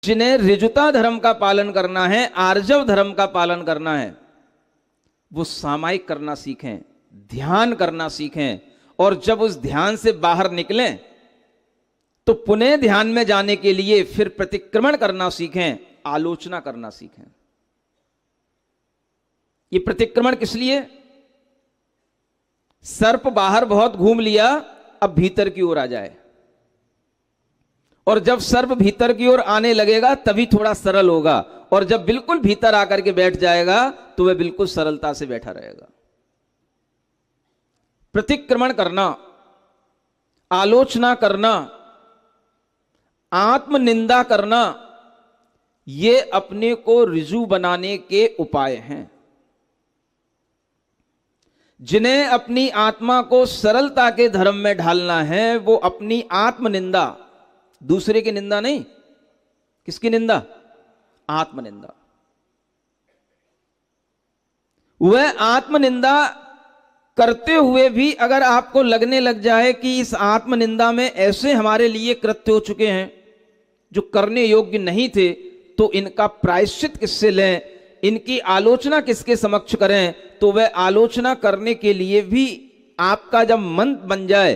जिन्हें ऋजुता धर्म का पालन करना है, आर्जव धर्म का पालन करना है, वो सामायिक करना सीखें, ध्यान करना सीखें, और जब उस ध्यान से बाहर निकलें तो पुनः ध्यान में जाने के लिए फिर प्रतिक्रमण करना सीखें, आलोचना करना सीखें। ये प्रतिक्रमण किस लिए? सर्प बाहर बहुत घूम लिया, अब भीतर की ओर आ जाए, और जब सर्प भीतर की ओर आने लगेगा तभी थोड़ा सरल होगा, और जब बिल्कुल भीतर आकर के बैठ जाएगा तो वह बिल्कुल सरलता से बैठा रहेगा। प्रतिक्रमण करना, आलोचना करना, आत्मनिंदा करना, ये अपने को ऋजु बनाने के उपाय हैं। जिन्हें अपनी आत्मा को सरलता के धर्म में ढालना है, वो अपनी आत्मनिंदा, दूसरे की निंदा नहीं, किसकी निंदा? आत्मनिंदा। वह आत्मनिंदा करते हुए भी अगर आपको लगने लग जाए कि इस आत्मनिंदा में ऐसे हमारे लिए कृत्य हो चुके हैं जो करने योग्य नहीं थे, तो इनका प्रायश्चित किससे लें, इनकी आलोचना किसके समक्ष करें, तो वह आलोचना करने के लिए भी आपका जब मन बन जाए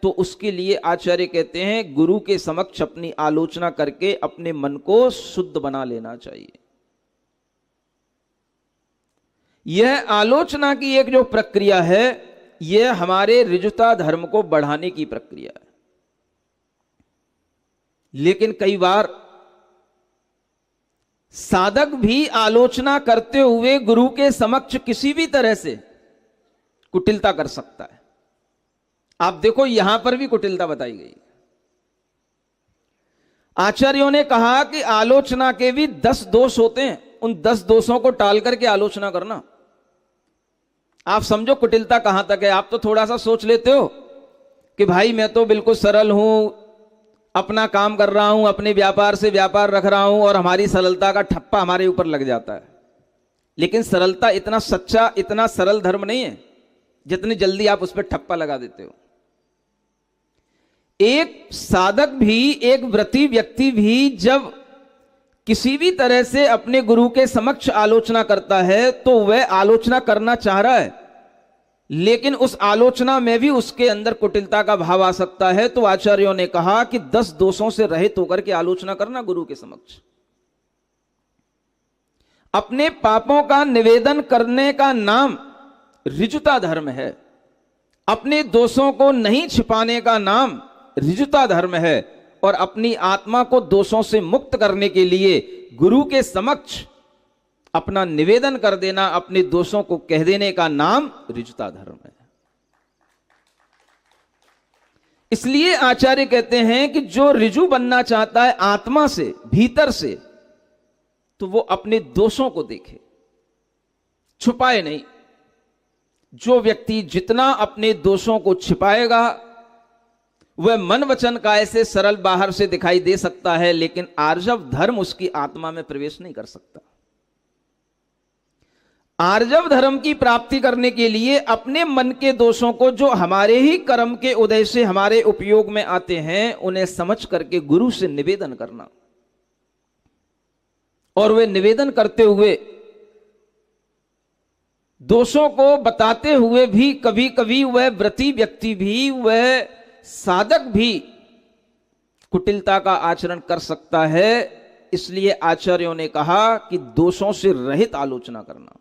तो उसके लिए आचार्य कहते हैं गुरु के समक्ष अपनी आलोचना करके अपने मन को शुद्ध बना लेना चाहिए। यह आलोचना की एक जो प्रक्रिया है, यह हमारे ऋजुता धर्म को बढ़ाने की प्रक्रिया है। लेकिन कई बार साधक भी आलोचना करते हुए गुरु के समक्ष किसी भी तरह से कुटिलता कर सकता है। आप देखो यहां पर भी कुटिलता बताई गई। आचार्यों ने कहा कि आलोचना के भी 10 दोष होते हैं, उन 10 दोषों को टाल करके आलोचना करना। आप समझो कुटिलता कहां तक है। आप तो थोड़ा सा सोच लेते हो कि भाई मैं तो बिल्कुल सरल हूं, अपना काम कर रहा हूं, अपने व्यापार से व्यापार रख रहा हूं, और हमारी सरलता का ठप्पा हमारे ऊपर लग जाता है। लेकिन सरलता इतना सच्चा, इतना सरल धर्म नहीं है जितनी जल्दी आप उस पर ठप्पा लगा देते हो। एक साधक भी, एक व्रती व्यक्ति भी जब किसी भी तरह से अपने गुरु के समक्ष आलोचना करता है तो वह आलोचना करना चाह रहा है, लेकिन उस आलोचना में भी उसके अंदर कुटिलता का भाव आ सकता है। तो आचार्यों ने कहा कि 10 दोषों से रहित होकर के आलोचना करना गुरु के समक्ष। अपने पापों का निवेदन करने का नाम ऋजुता धर्म है। अपने दोषों को नहीं छिपाने का नाम ऋजुता धर्म है। और अपनी आत्मा को दोषों से मुक्त करने के लिए गुरु के समक्ष अपना निवेदन कर देना, अपने दोषों को कह देने का नाम ऋजुता धर्म है। इसलिए आचार्य कहते हैं कि जो ऋजु बनना चाहता है आत्मा से, भीतर से, तो वो अपने दोषों को देखे, छुपाए नहीं। जो व्यक्ति जितना अपने दोषों को छिपाएगा वह मन वचन काय से सरल बाहर से दिखाई दे सकता है, लेकिन आर्जव धर्म उसकी आत्मा में प्रवेश नहीं कर सकता। आर्जव धर्म की प्राप्ति करने के लिए अपने मन के दोषों को, जो हमारे ही कर्म के उदय से हमारे उपयोग में आते हैं, उन्हें समझ करके गुरु से निवेदन करना, और वे निवेदन करते हुए, दोषों को बताते हुए भी कभी कभी वह व्रती व्यक्ति भी, वह साधक भी कुटिलता का आचरण कर सकता है। इसलिए आचार्यों ने कहा कि दोषों से रहित आलोचना करना।